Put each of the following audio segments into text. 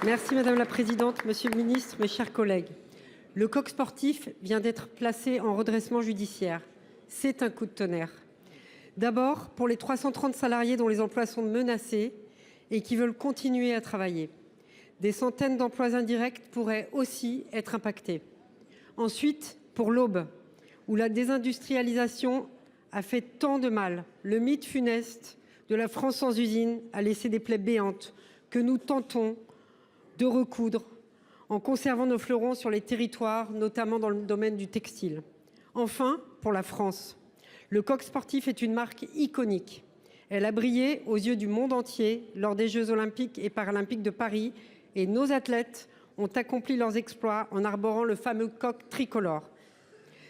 Merci madame la présidente, monsieur le ministre, mes chers collègues. Le coq sportif vient d'être placé en redressement judiciaire. C'est un coup de tonnerre. D'abord pour les 330 salariés dont les emplois sont menacés et qui veulent continuer à travailler. Des centaines d'emplois indirects pourraient aussi être impactés. Ensuite, pour l'Aube, où la désindustrialisation a fait tant de mal, le mythe funeste de la France sans usine a laissé des plaies béantes que nous tentons de recoudre en conservant nos fleurons sur les territoires, notamment dans le domaine du textile. Enfin, pour la France, le coq sportif est une marque iconique. Elle a brillé aux yeux du monde entier lors des Jeux olympiques et paralympiques de Paris et nos athlètes ont accompli leurs exploits en arborant le fameux coq tricolore.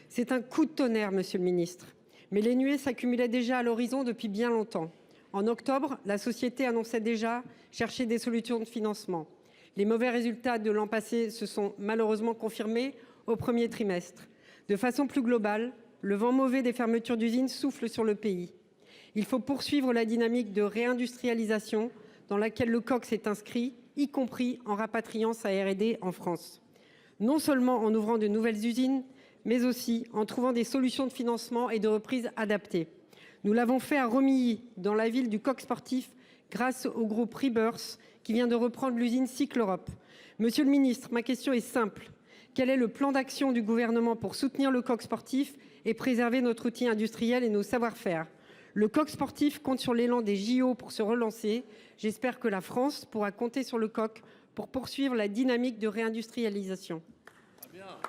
C'est un coup de tonnerre, monsieur le ministre, mais les nuées s'accumulaient déjà à l'horizon depuis bien longtemps. En octobre, la société annonçait déjà chercher des solutions de financement. Les mauvais résultats de l'an passé se sont malheureusement confirmés au premier trimestre. De façon plus globale, le vent mauvais des fermetures d'usines souffle sur le pays. Il faut poursuivre la dynamique de réindustrialisation dans laquelle le coq s'est inscrit, y compris en rapatriant sa R&D en France. Non seulement en ouvrant de nouvelles usines, mais aussi en trouvant des solutions de financement et de reprise adaptées. Nous l'avons fait à Romilly, dans la ville du coq sportif, grâce au groupe Rebirth, qui vient de reprendre l'usine Cycle Europe. Monsieur le ministre, ma question est simple. Quel est le plan d'action du gouvernement pour soutenir le coq sportif et préserver notre outil industriel et nos savoir-faire? Le coq sportif compte sur l'élan des JO pour se relancer. J'espère que la France pourra compter sur le coq pour poursuivre la dynamique de réindustrialisation.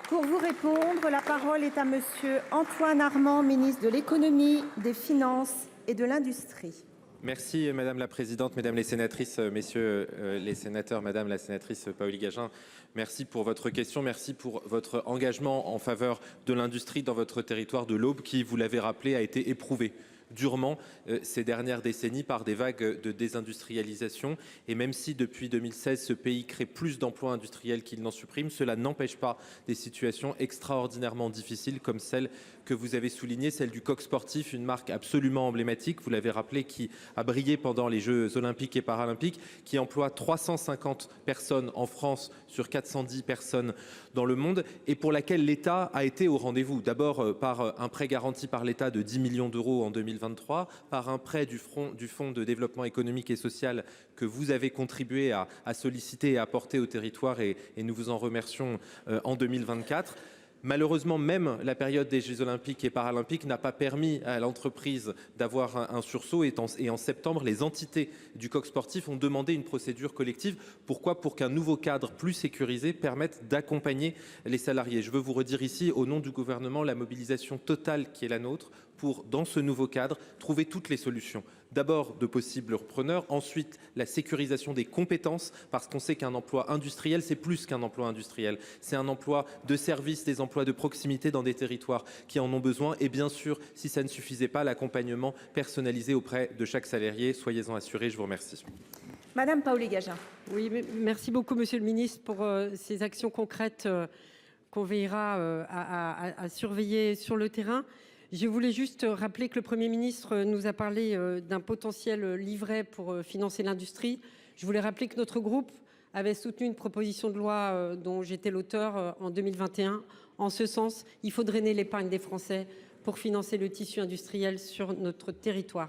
Pour vous répondre, la parole est à monsieur Antoine Armand, ministre de l'Économie, des Finances et de l'Industrie. Merci madame la présidente, mesdames les sénatrices, messieurs les sénateurs, madame la sénatrice Paoli-Gagin. Merci pour votre question, merci pour votre engagement en faveur de l'industrie dans votre territoire de l'Aube qui, vous l'avez rappelé, a été éprouvé durement ces dernières décennies par des vagues de désindustrialisation. Et même si depuis 2016, ce pays crée plus d'emplois industriels qu'il n'en supprime, cela n'empêche pas des situations extraordinairement difficiles comme celle que vous avez soulignée, celle du coq sportif, une marque absolument emblématique, vous l'avez rappelé, qui a brillé pendant les Jeux olympiques et paralympiques, qui emploie 350 personnes en France sur 410 personnes dans le monde et pour laquelle l'État a été au rendez-vous. D'abord par un prêt garanti par l'État de 10 millions d'euros en 2023, par un prêt du Fonds de développement économique et social que vous avez contribué à solliciter et à apporter au territoire et nous vous en remercions en 2024. Malheureusement, même la période des Jeux olympiques et paralympiques n'a pas permis à l'entreprise d'avoir un sursaut et en septembre, les entités du coq sportif ont demandé une procédure collective. Pourquoi? Pour qu'un nouveau cadre plus sécurisé permette d'accompagner les salariés. Je veux vous redire ici, au nom du gouvernement, la mobilisation totale qui est la nôtre pour, dans ce nouveau cadre, trouver toutes les solutions. D'abord de possibles repreneurs, ensuite la sécurisation des compétences, parce qu'on sait qu'un emploi industriel, c'est plus qu'un emploi industriel. C'est un emploi de service, des emplois de proximité dans des territoires qui en ont besoin. Et bien sûr, si ça ne suffisait pas, l'accompagnement personnalisé auprès de chaque salarié. Soyez-en assurés, je vous remercie. Madame Paoli-Gagin. Oui, merci beaucoup, monsieur le ministre, pour ces actions concrètes qu'on veillera à surveiller sur le terrain. Je voulais juste rappeler que le Premier ministre nous a parlé d'un potentiel livret pour financer l'industrie. Je voulais rappeler que notre groupe avait soutenu une proposition de loi dont j'étais l'auteur en 2021. En ce sens, il faut drainer l'épargne des Français pour financer le tissu industriel sur notre territoire.